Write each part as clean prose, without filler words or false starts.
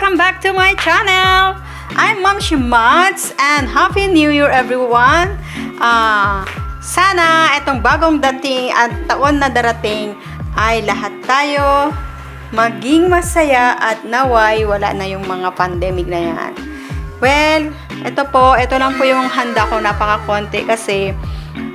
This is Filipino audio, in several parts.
welcome back to my channel! I'm Ma'am Shimats and Happy New Year everyone! Sana itong bagong dating at taon na darating ay lahat tayo maging masaya at naway wala na yung mga pandemic na yan. Well, ito lang po yung handa ko, napaka-konti kasi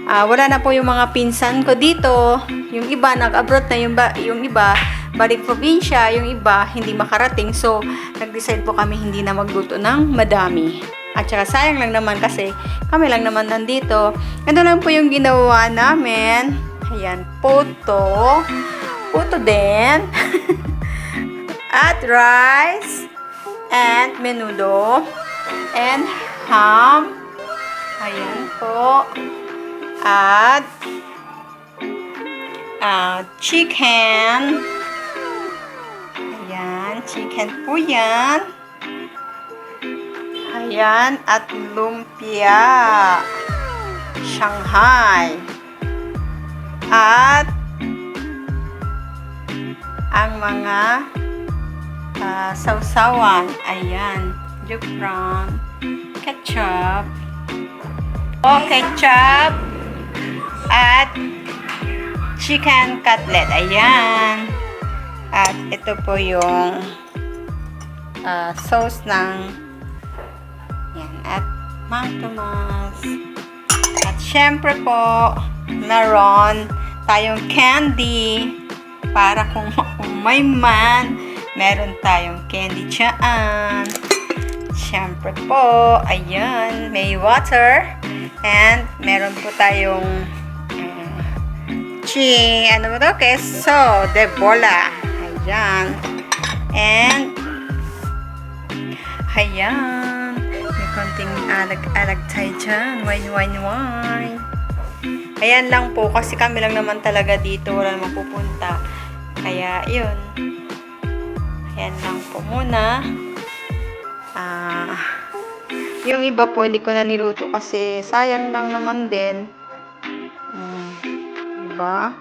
wala na po yung mga pinsan ko dito. Yung iba nag-abroad na, yung iba balik probinsya, yung iba hindi makarating. So, nag-decide po kami hindi na magluto ng madami. At saka sayang lang naman kasi kami lang naman nandito. Ito lang po yung ginawa namin. Ayan, puto din. At rice and menudo and ham. Ayan po. At chicken. Ayan, chicken po yan. Ayan, at lumpia. Shanghai. At ang mga sausawan. Ayan, jufran, ketchup. Ketchup. At chicken cutlet. Ayan. At ito po yung sauce ng yan. At Mang Tomas. At syempre po, meron tayong candy para kung may man, meron tayong candy dyan. Syempre po, ayan, may water. And meron po tayong ano ba ito? Queso de bola. Ayan. And ayan. May konting alag-alag tayo dyan. Wine. Ayan lang po. Kasi kami lang naman talaga dito. Wala namang pupunta. Kaya, yun. Ayan lang po muna. Yung iba po, hindi ko na niluto kasi sayang lang naman din. Diba?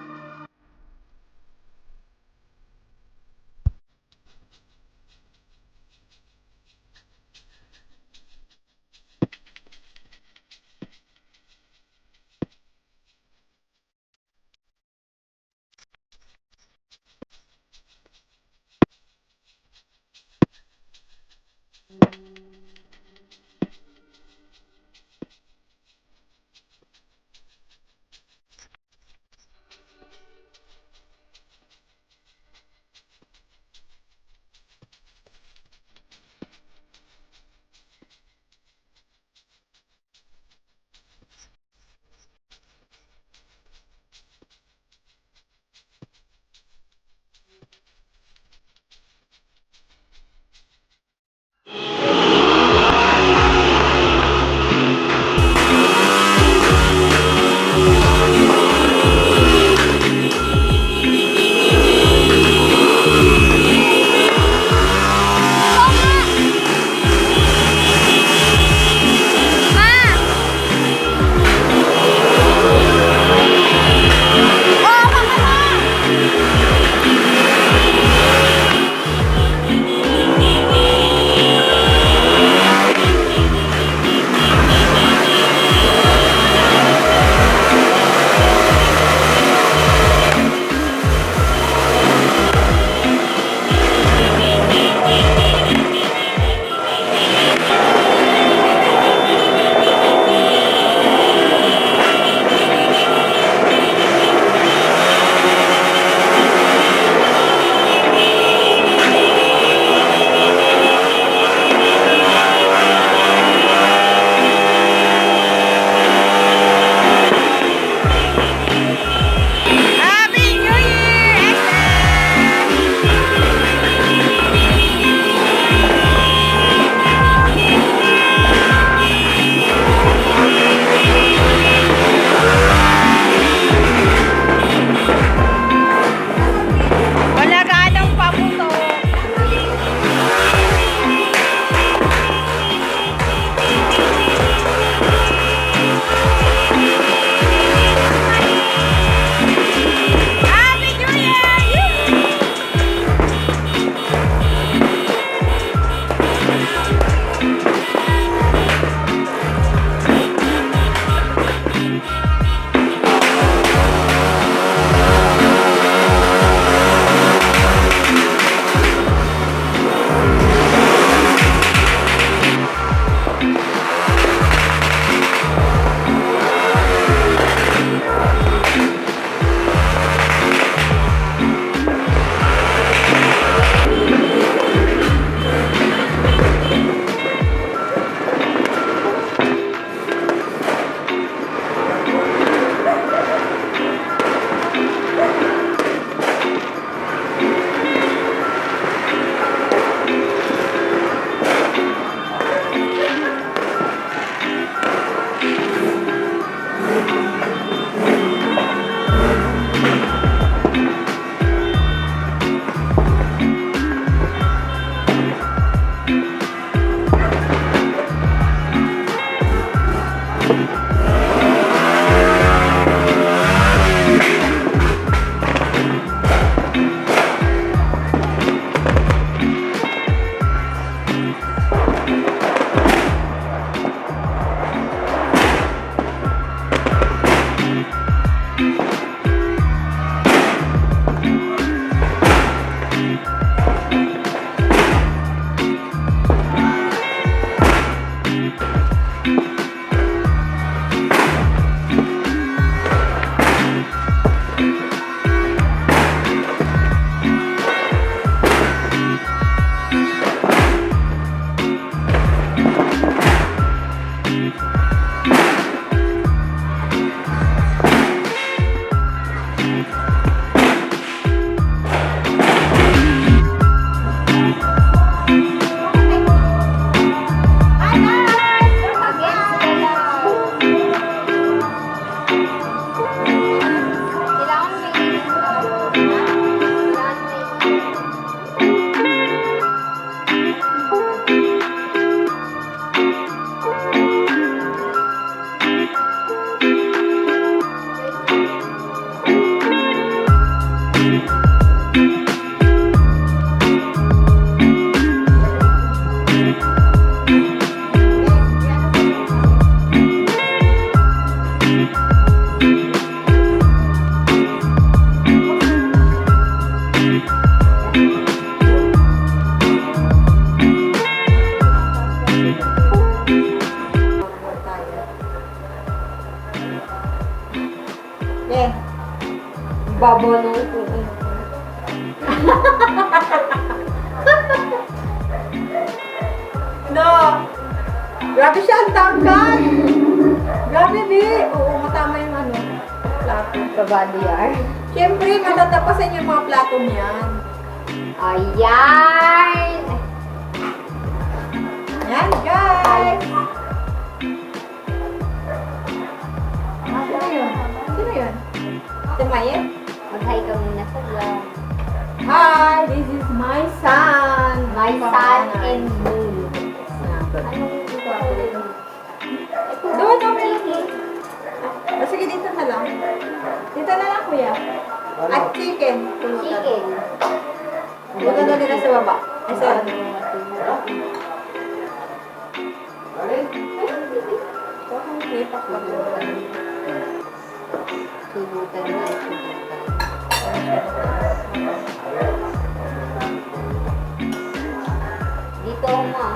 Eh, babaw ng upuan. No! Grabe siya, ang tangkad! Grabe, di! Oo, matama yung ano, plato. Kabadiyar. Siyempre, matatapasan yung mga plato niyan. Ayan! Yan, guys! Sino yun? Sino yun? Si Mayet? Mag-hi ka muna sa vlog. Hi! This is my son! My son and moon. Anong ito? Doon, okay. Sige, dito na lang. Dito na lang, kuya. At chicken. Chicken. Dito na nila sa baba. Ay, sa ano. Subutan na. Dito ma.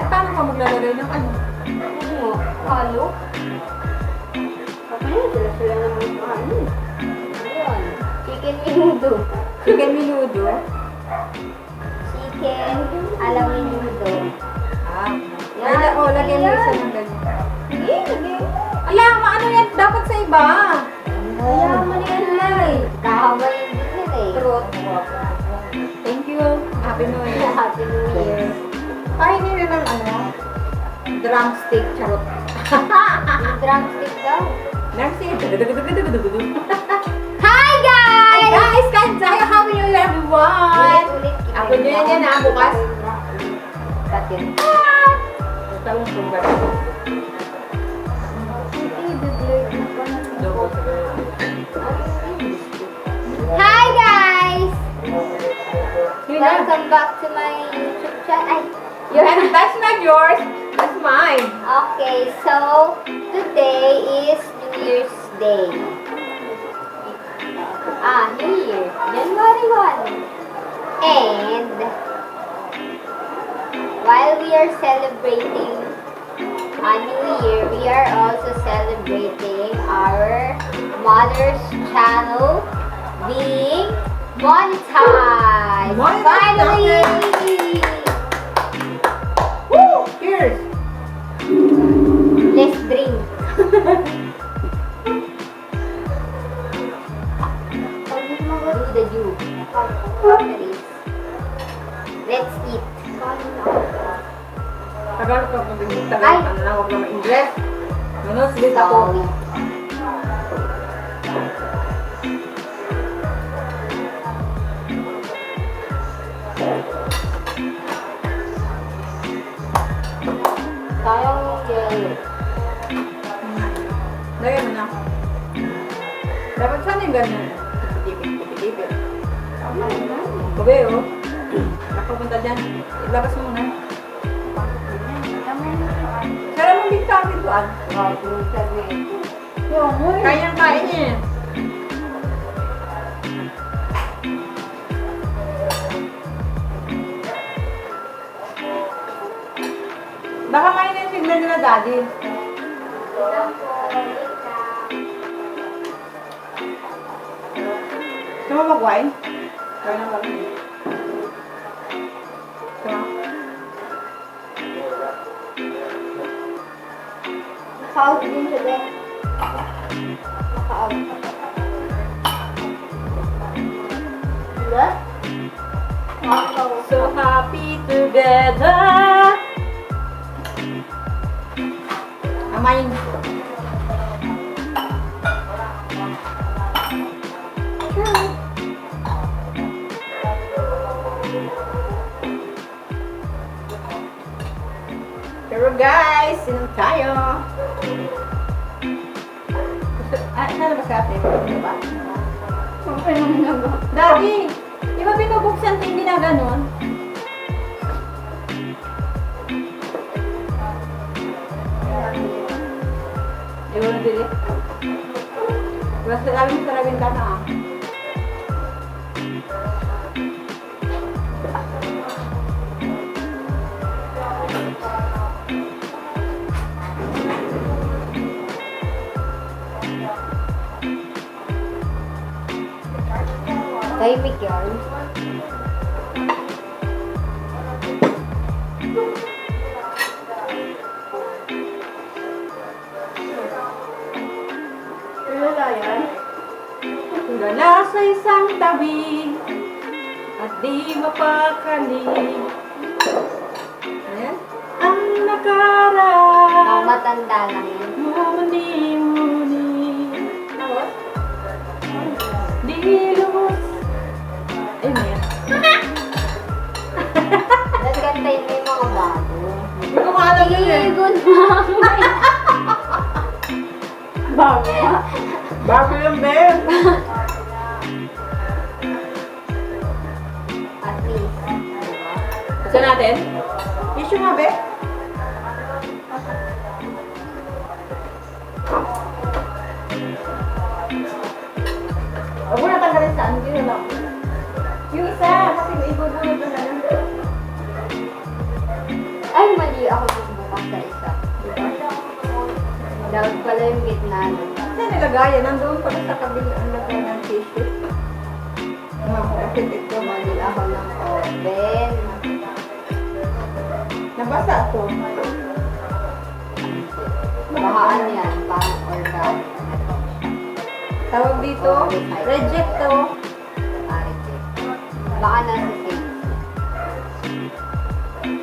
Paano ka maglalagay ng ano? Ano? Halo? Kapag sila naman sa ano. Ayan. Chicken menudo. Chicken menudo. Chicken alam menudo. Ah. Yan. Lagyan mo isa ng ganyan. Sige, sige. Ala, maano yan? Dapat sa iba. Kaya mo na yan ay. Kahamay yung dinner eh. Truth. Thank you. Happy New Year. Happy New Year. Ay, hindi na ng ano. Drumstick. Charot. Yung drumstick daw. Drumstick. Hi guys! Guys, kain tayo. Happy New Year, everyone. Ulit-ulit. Ako din yan ha, bukas. Cut yun. Talong tunggal. Hi guys! Welcome back to my YouTube channel. And that's not yours. That's mine. Okay, so today is New Year's Day. New Year, January 1. And while we are celebrating a New Year, we are also celebrating our mother's channel being monetized. Monetized, Finally! Woo! Cheers! Let's drink. Do the do. Let's eat. Tagal ka pag tagal Ay! ka na lang. Huwag na ma-English. Ano? Sige ako. Sorry. yung ganun. Tipid. Babe, oh. Nakapunta dyan. Ilabas mo muna. Kaya mo big kami doon. Kayang kain niya. Baka kain na yung signal nila, Daddy. Gusto mo mag-wine? Kaya na kami. Gusto mo? Naka-out din siya din. Naka-out. Diba? Naka-out. So happy together. Amayin. Pero guys, sinom tayo. Ano ba sa atin? Ano ba? Okay naman na ba? Daddy, di ba binubuksan hindi na ganon? Di ba nabili? Basta alam mo sa labing ka na ah. Tahimik yan. Wala yan. Tulala sa isang tabi at di mapakali. Ayan. Ang nakaraan Matanda lang yan. muni-muni. Tapos? Di lubos. Ay, Mia. Nagkantayin mo yung mga bago. Hindi ko maalam yun eh. Good mom. Bago nga. Bago yung Ben. At least. Diba? Gusto natin? Issue nga, Ben. Huwag mo na tanggalin sa ano, yun lang. Yung isa, kasi may ibubulog na lang. Ay, mali ako bumukas sa isa. Diba? Dapat pala yung gitna. No? Kasi nilagayan, nandoon pala sa kabila ang lagay ng tissue. Kasi ito, Mali ako ng oven. nabasa ito. Bahaan yan. Parang organic. Tawag dito, reject to. Baka nasa safe.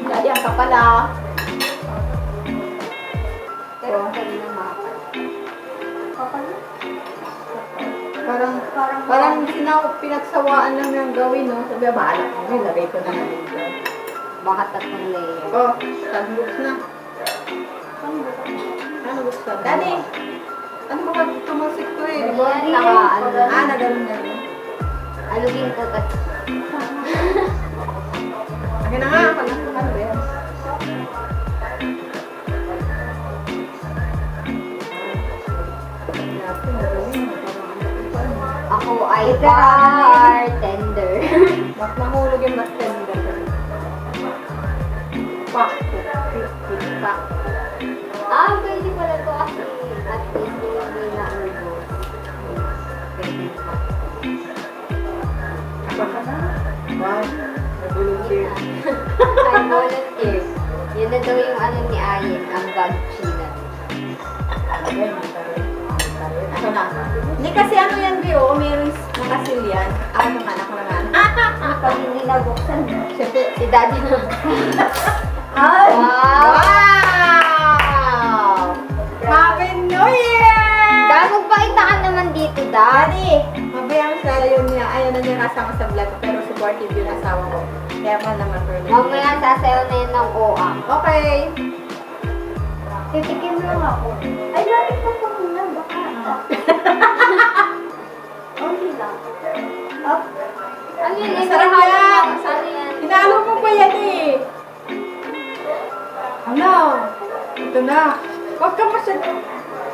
Dali ang kapala. Pero kanina makapal. Kapal na? Parang pinagsawaan lang yung gawin, no? Sabi, bahala ko. May lagay ko na nga dito. Baka tatlong layer. Oh, tagbooks na. Ano gusto? Daddy, ano ba tumusik ko eh? Di ba? Yan, naka- Nagaling na rin. Alugin ko kasi. Akin na nga, ano ba yan? Ako ay bartender. Mas mahulog yung mas tender. Pak. Pak. Pwede pala to kasi at least hindi na ubos. Pwede pa. Wow. Nag-volunteer. I volunteer. Yun na daw yung ano ni Ayin, ang bag china. Ako na. Hindi kasi ano yan, Bio. Mayroong nakasil yan. Ako naman, ako naman. Pag hindi nabuksan, Siyempre, si Daddy na. Ay! Wow! Wow! Happy New Year! Dahil magpakita ka naman dito, Dad. Daddy, mabayang sa yun niya. Ayaw na niya kasama sa vlog pero supportive yung asawa ko. Kaya pa naman for me. Mamaya sasayaw na yun ng OA. Okay. Titikim lang ako. Ay, bakit pa muna? Baka. Ano yun? Masarap Ibrahim yan. mo. Ano yan? Hinalo mo pa yan eh. Ano? Ito na. Huwag ka masyado.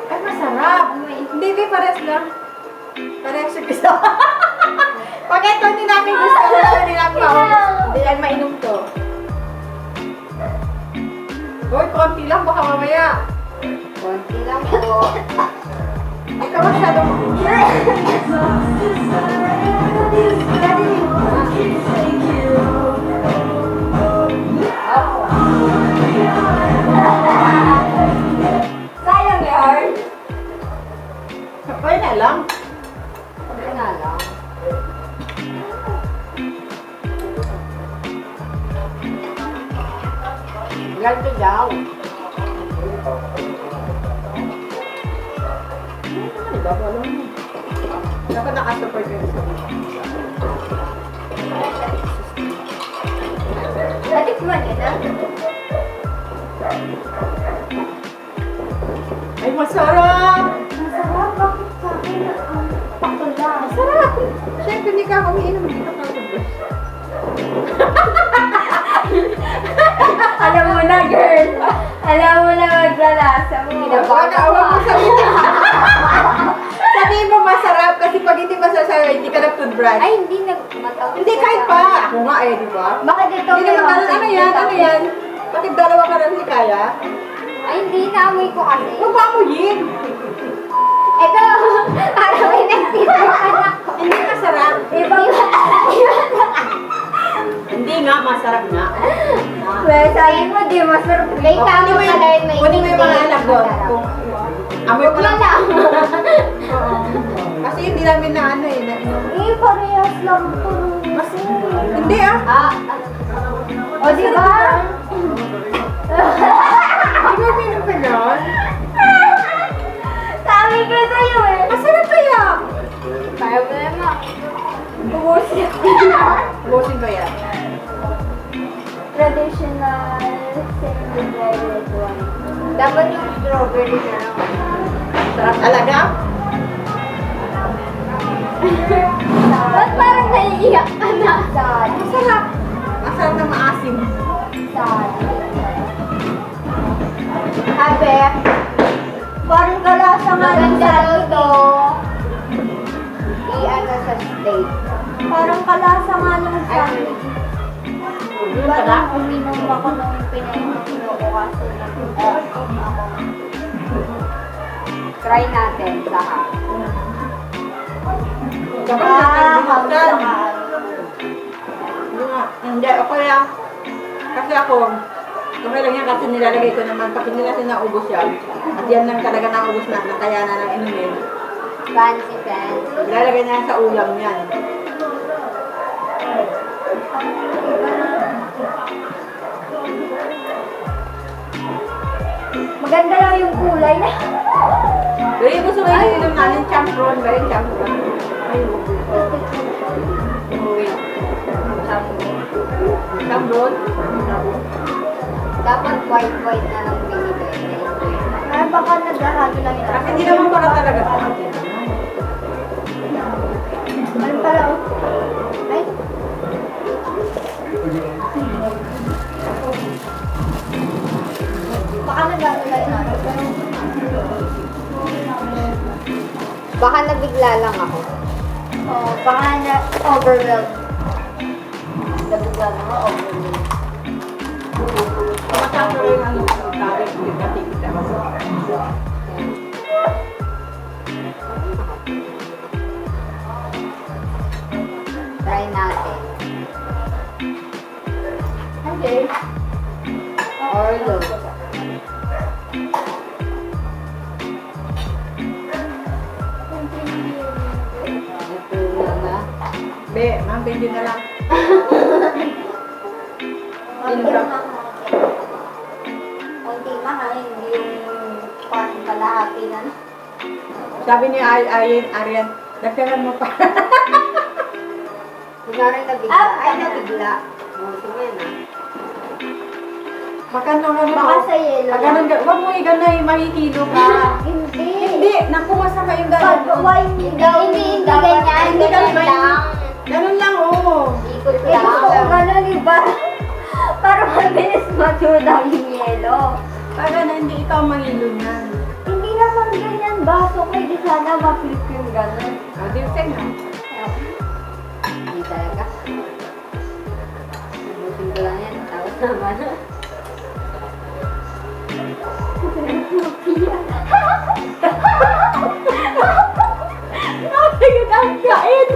Ay, masarap. Hindi, pares lang. Pares yung isa. Pag ito hindi namin gusto, hindi namin maubos. Hindi yan mainom to. Hoy, konti lang, baka mamaya. Konti lang po. Hindi ka masyadong... Sayang yan. Kapay na lang. Konti na lang. Ganto daw. Dapat nakasupport yun sa Natikman niya na? Ay, masarap! Masarap. Bakit sa akin pakula? Masarap! Siyempre, hindi ka umiinom, hindi ka kakabas. Alam mo na, girl. Alam mo na maglalasa mo. Wag mo sabihin. Sabihin mo masarap kasi pag hindi masasarap, hindi ka nag-toothbrush. Ay, hindi nagmatapos. Hindi, kahit pa. Ako nga eh, di ba? Bakit ito? Hindi naman, ano yan? Ano yan? Bakit dalawa ka lang si Kaya? Ay, hindi. Naamoy ko kasi. Huwag mo amuyin. Ito, parang may nagtitirahan ako. Hindi masarap. Ibang, Hindi nga, masarap nga. well, sabi mo, di masarap. May tama Kunin mo ka rin, may kunin mo yung mga hindi. anak doon. Kung amoy Huwag pa na lang. lang. Oo. Kasi hindi namin na ano eh. Eh, parehas lang ito. Hindi ah. O, di ba? Hindi mo pinom ka nun. Sabi ko sa'yo eh. Masarap kaya. Kaya mo naman. Ubusin. Ubusin ko yan. Traditional semi-dried one. Dapat yung strawberry na lang. Sarap talaga. Ba't parang naiiyak ka na? Sad. Masarap. Masarap na maasim. Sad. Habe. Parang kalasa nga ng dito. I-ano sa steak. Parang kalasa nga ng sandwich. Parang uminom ako nung pinainom ko kasi nag-off ako. Try natin saka. Hindi, okay lang. Kasi ako, okay lang yan kasi nilalagay ko naman. Pag hindi natin naubos yan, at yan lang talaga naubos na, kaya na lang inumin. Fancy. Ilalagay na yan sa ulam yan. Maganda lang yung kulay na. Pero yung gusto mo yung inom namin, champron ba yung champron? Ayun. Uy. Champron? Dapat white na lang binigay. Ay, baka naghahalo lang yun. Kasi hindi naman para talaga sa atin. Ano pala? Oh? Ay. Baka naghahalo lang yun. Baka nabigla lang ako. Oo, baka na-overwhelmed. Nabigla lang ako, overwhelmed. Masarap yung ano, tawag yung katikita. Try natin. Okay. Orlo. Ito na. Be, ma'am, benjo na lang. Kunti mahal, hindi yung parang kalahati na. Sabi ni Arian, dagdagan mo pa. Kunwari nabigla. Ay, nabigla. Oh, sige na. Magkano ka na Baka sa yelo. Huwag mo iganay, mahihilo ka. Hindi. Hindi, naku, masama yung Pag gano'n. wine, hindi ganyan. Hindi Ganyan ganyan. lang. Ganun lang, oo. Ikot lang. Gusto ko ganun eh, para mabilis matunaw yung yelo. Para na hindi ikaw mangilo niyan. Hindi naman ganyan baso ko, hindi sana ma-flip yung ganun. O, di ba na? Hindi talaga. Ubusin ko lang yan, tapos naman. Nakagod ang kain!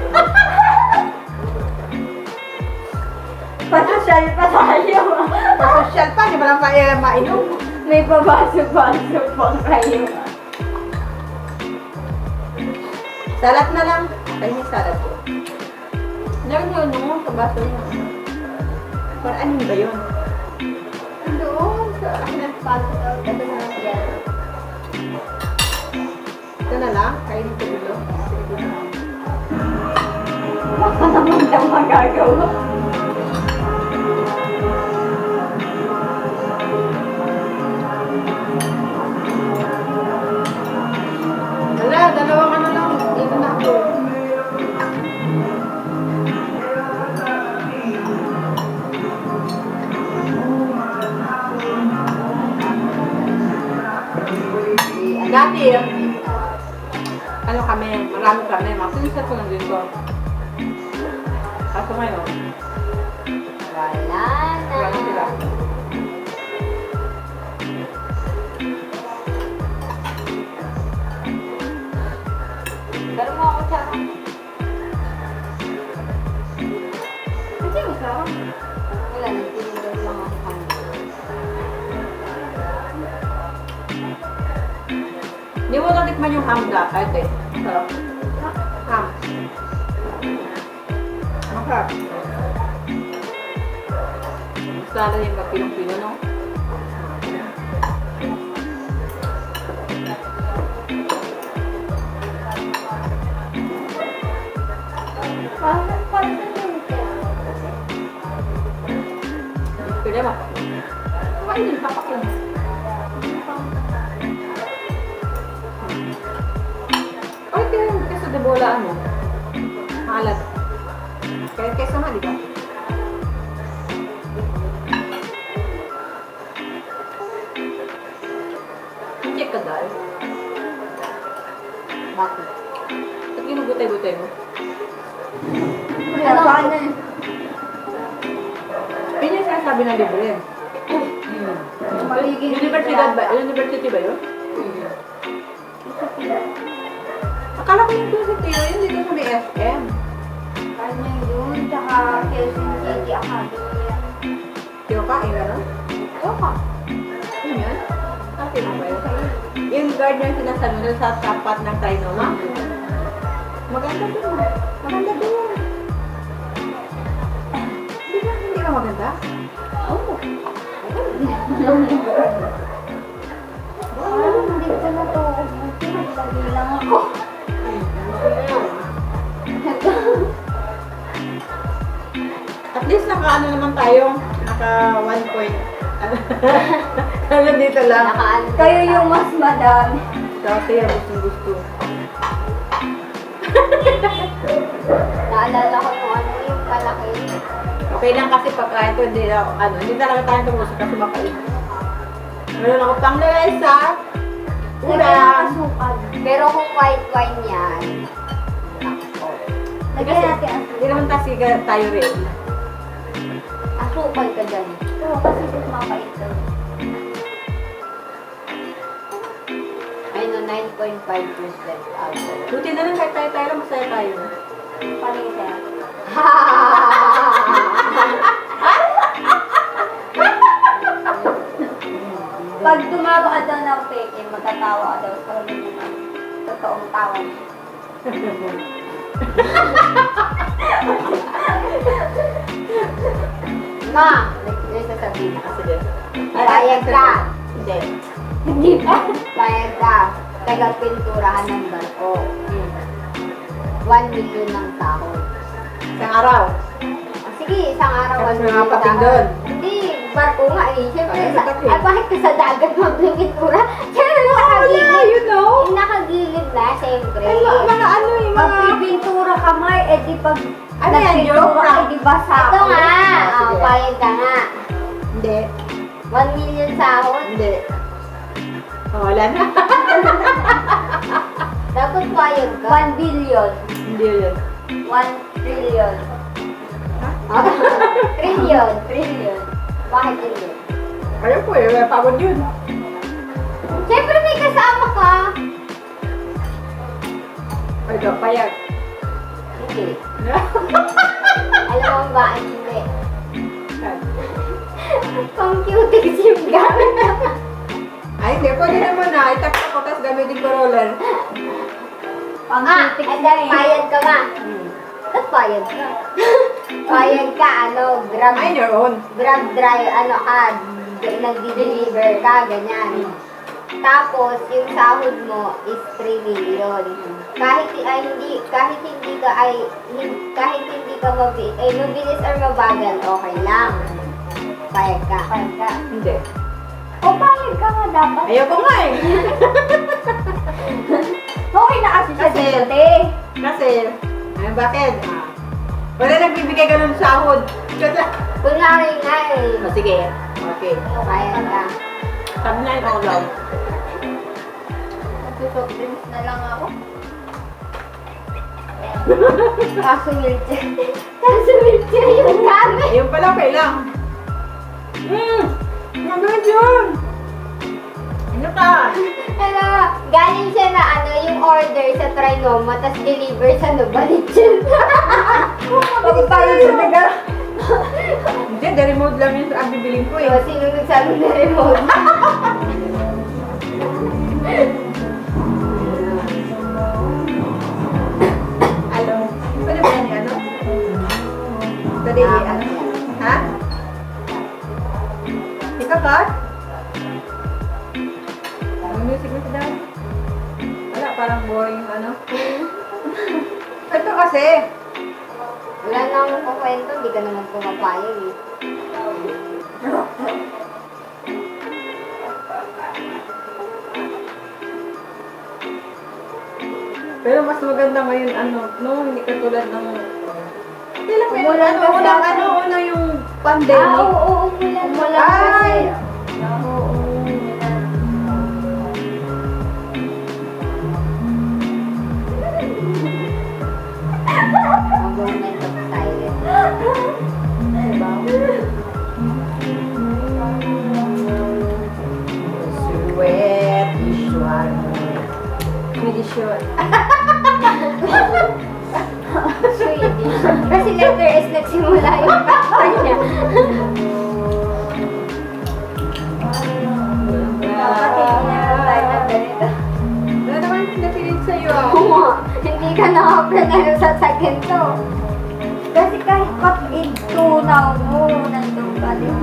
Pasosyal pa tayo. Social pa, di ba lang mainom? May pabaso-baso pa kayo. Salat na lang. Ay, may salat ko. Lagyan nyo, no? Sa baso nyo. Para ano ba yun? Doon sa nagpaso daw. Ito na lang yan. Ito na lang. Kainin ko dito. Baka naman daw magagawa. Wala, dalawang ano lang. Dito na ako. Dati, ano kami, marami kami. Masinisat ko lang dito. Kaso ngayon, Wala wala na sila. na. Pero mo ako sa... Kasi mo sa... Wala na, tinigil lang ako kanina. Hindi mo natikman yung ham da, kahit eh. Sarap. Ham. Masarap. Gusto natin yung magpinong-pino, no? Parang yung Pwede ba? Kainin, papak lang. Ay, kaya sa debolaan mo. Maalat. Kaya keso nga, di ba? Check ka dahil. Bakit? At ginugutay-gutay mo. Wala pa na. Yun yung sinasabi na libre. Magiging Universidad ba? University ba yun? Akala ko yung University yun, dito sa may SM. Kanya yun, tsaka Quezon City Academy yan. Tiyo ka, yung gano'n? Oo ka. Yun yun? Okay na ba yun? Yung guard yung sinasabi doon sa tapat ng Trinoma? Maganda doon. Maganda doon. Hindi ba maganda? Oo. Hindi ko na to. Naglagay lang ako. At least naka-ano naman tayo. Naka 1 point. Ano dito lang. Kayo yung mas madami. Dati ang gusto. Naalala ko yung ano, yung kalaki. Okay lang kasi pagka ito, hindi talaga tayo tumusok kasi makain. Meron ako pang lagay sa Lagyan ng ulam. asukal. Pero kung white wine yan, nako. Lagyan natin asukal. Hindi naman tayo rin. Asukal ka dyan. Oo, kasi mas mapait daw. Ay no, 9.5% alcohol. Buti na lang kahit tayo lang, masaya tayo. Panita. Pag tumawa ka daw ng peke, magtatawa ka daw sa totoong tawa. Ma, may sasabihin ka. Sige. Bayad ka. Hindi. Hindi pa. Bayad ka. Taga-pinturahan ng barko. 1 million ng sahod. Isang araw. Sige, isang araw. Tapos 1 may mga million pating sahod. doon. Hindi, barko nga eh. Siyempre, Ay, bakit? bakit ka sa dagat magpintura? Siyempre, nakagilid. you know. Nakagilid na, siyempre. Ay, mga ano eh, mga... Magpipintura ka, May, eh di pag Ano yan, joke lang? Di ba sa Ito nga. sige. Oh, payag ka nga. Hindi. 1 million sahod. Hindi. Oh, wala na. Dapat payag ka. 1 billion. Hindi yun. 1 trillion. Trillion. Trillion. Bakit trillion? Ayaw po eh, pagod yun. Siyempre may kasama ka. Ay, kapayag. Hindi. Alam mo ba? Hindi. Computex yung gamit. Ay, hindi. Pwede naman na. Itakta ko, tapos gamitin ko roller. And then payag ka nga. Ba't payag ka? Payag ka, grab, Mine your own. grab drive, ka, nag-deliver ka, ganyan. Tapos, yung sahod mo is 3 million. Kahit hindi ka mabilis or mabagal, okay lang. Payag ka. Payag ka. Hindi. O, payag ka nga dapat. Ayaw ko nga eh. Okay na kasi siya Kasi- dito, te. Kasi, ay, bakit? Wala nagbibigay ka ng sahod. Kasi, Kunwari nga eh. sige. Okay. Payag ka. Sabi na ito lang. Nagsusoft drinks na lang ako. Kaso wheelchair. Kaso wheelchair yung gamit. Ayun pala, okay lang. Maganda yun. Ano ka? Galing siya na yung order sa Trinoma, tapos deliver sa Novaliches. Bakit tayo sa taga? Hindi, the remote lang yun ang bibiling ko eh. So, sino nagsabi na remote? Ano? Pwede ba yan ano? Pwede ano? Ha? Ikaw ka? Ang music mo si Daddy? Wala, parang boring yung ano. Ito kasi. Wala na akong kukwento, hindi ka naman pumapayag eh. Pero mas maganda ngayon ano, no? Hindi katulad ng... Hindi lang meron Umulan ano, kasi unang ako. ano, unang yung pandemic. Oo, umulan. Umulan Ay! Oo, umulan. A moment of silence. Sweet Iswan. Swedish yun. Swedish. Kasi letter S nagsimula yung factor niya. Nakatingin na lang tayo ng ganito. Wala naman pinapilit sa'yo ah. Oo, hindi ka nakaprenero sa second to. Kasi kahit pag itunaw mo, nandun pa din.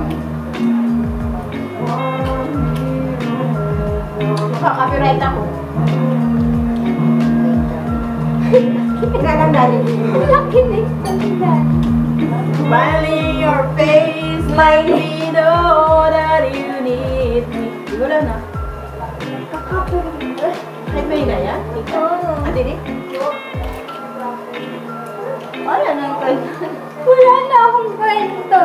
Makaka-copyright ako. Kailangan dali. Laki na yung salita. Smiling your face, my know that you need me. Siguro na. Ay, may na yan? Oo. Ate di? Wala na yung kwento. Wala na akong kwento.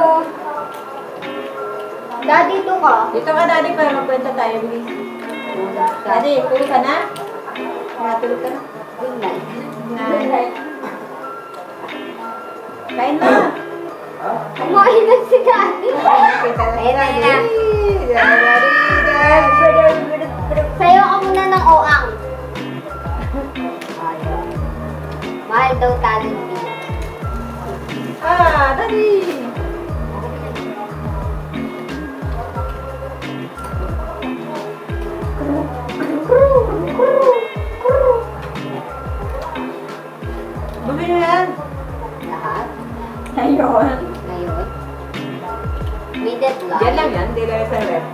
Daddy, ito ka. Dito ka, Daddy, para magkwenta tayo, please. Daddy, tulog ka na? Tulog ka na? Good night. Na. Kain na. Kumain na si Daddy. Kain na. Sayo ka muna ng oang. Mahal daw talent fee. Ah, Daddy. Bumili na yan. Lahat. Ayun. Ngayon. May deadline. Yan lang yan, hindi lang sa rep.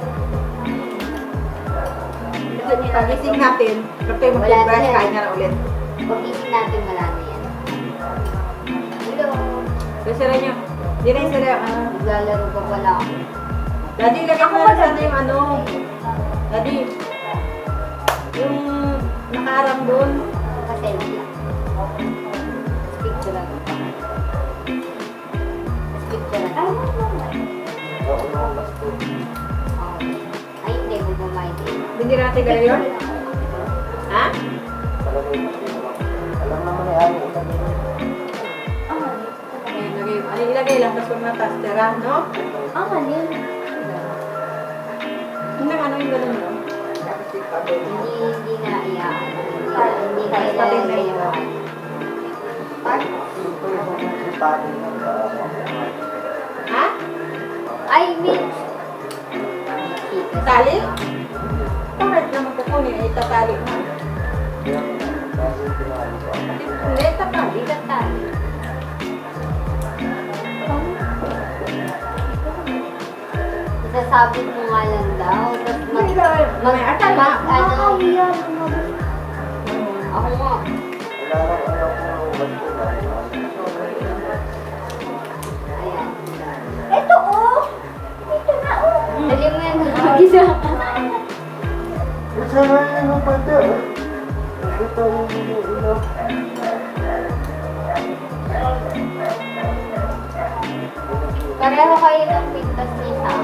Pagising natin, kapag tayo Wala na mag-brush, yan. kain na ulit. Pag-isip natin wala na yan. Hello. Kasi sira niyo. Hindi na yung sira. Naglalaro pa pala ako. Daddy, lagyan mo na sana yung ano. Daddy. Yung nakaharang doon. Pasensya. Speak ko lang. Ate Garayon? Ha? Alam naman ni Ani, Ilagay lang, tapos huwag matastera, no? Alin? Hindi nga, ano yung ganun, no? Hindi na iyaan. Hindi na Tapos patay na ilalagay yun. yung Ha? I mean, Tali? Bakit naman kukunin? Ay, tatali mo. Hindi, tatali. bigat tayo. Isasabit mo nga lang daw. Tapos May atala. ano, Nakakahiya. ako nga. Ayan. Ito oh! Ito na oh! Dali mo yan. Mag-isa. Isa na yun ang pati. Ito yung ilo. Pareho kayo ng pintas ni Sam.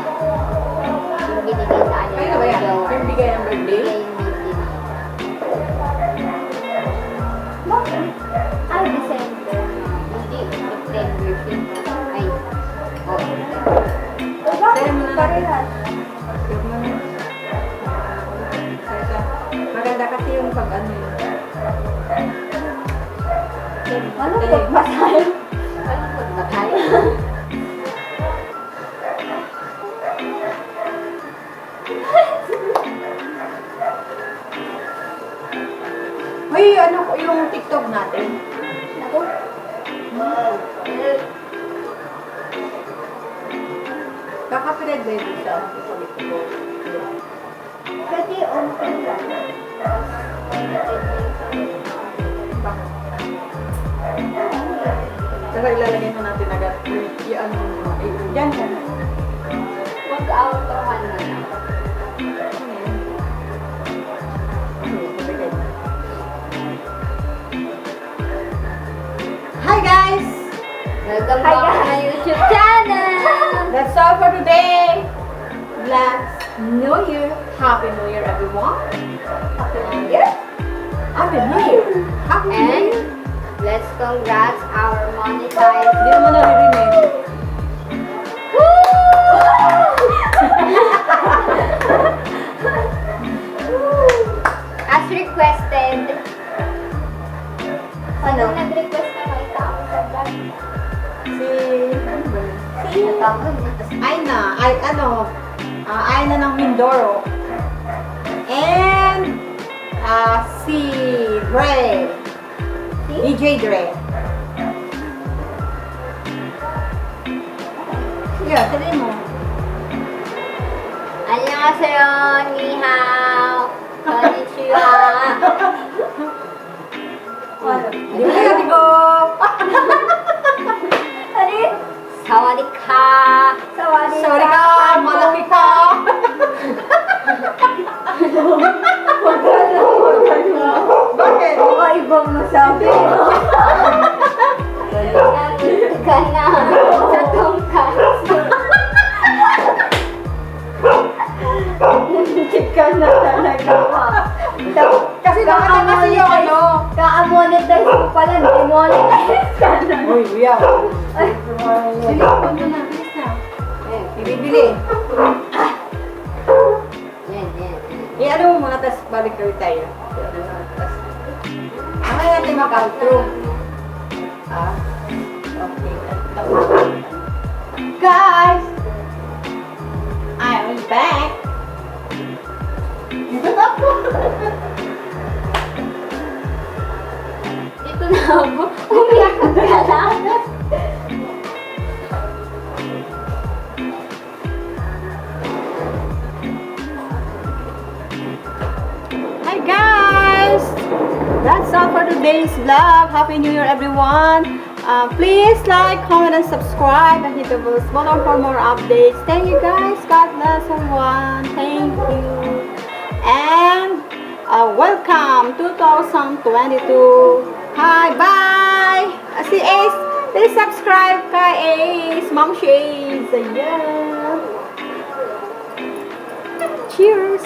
Yung binigay sa kanya. Kayo ba yan? Yung bigay ng birthday? Bigay yung birthday. Bakit? Ay, December. Hindi, September 5. Ay, oh, September. Bakit? Sa'yo muna natin. Parehas. Maganda kasi yung pag ano yun. Ano po ba tayo? Ano ba tayo? Uy, ano ko yung TikTok natin? Ako? Baka pinag-ready siya. Pwede open lang. Baka. Saka ilalagay na natin agad. Yan, yan. Mag-outrohan na lang. Hi guys! Welcome back to my YouTube channel! That's all for today. Bless New Year. Happy New Year, everyone. Happy New Year. Happy New Year. Happy New And Year. let's congrats our monetized. Hindi mo naririnig. As requested. Ano? Nag-request na makita ako sa vlog? Si... ano ba yun? Natawag mo. Aina. Ay, ano? Aina ng Mindoro. And... si Dre. DJ Dre. Sige, sabihin mo. 안녕하세요. 니하오. konnichiwa. Hindi mo kaya ko. Ano yun? 사와디카. Sorry ka, malaki ka. Bakit? Baka ibang masabi. Ka na sa tongkas. Chika na talaga. Kasi nakita kasi yung ano. Ka-monetize mo pala, demonetize ka na. Uy, uyaw. Silikon mo na, bilis na. Ibibili. Yan. I-ano mo muna, tapos balik kayo tayo. Ano natin mag-outro? Ah? Okay. Guys! I'm back! Dito na ako. Umiyak ka lang. Hi guys! That's all for today's vlog. Happy New Year everyone! Please like, comment, and subscribe and hit the bell button for more updates. Thank you guys. God bless everyone. Thank you. And welcome 2022. Hi, bye! Si Ace, please subscribe kay Ace. Mom Shades. Yeah. Cheers!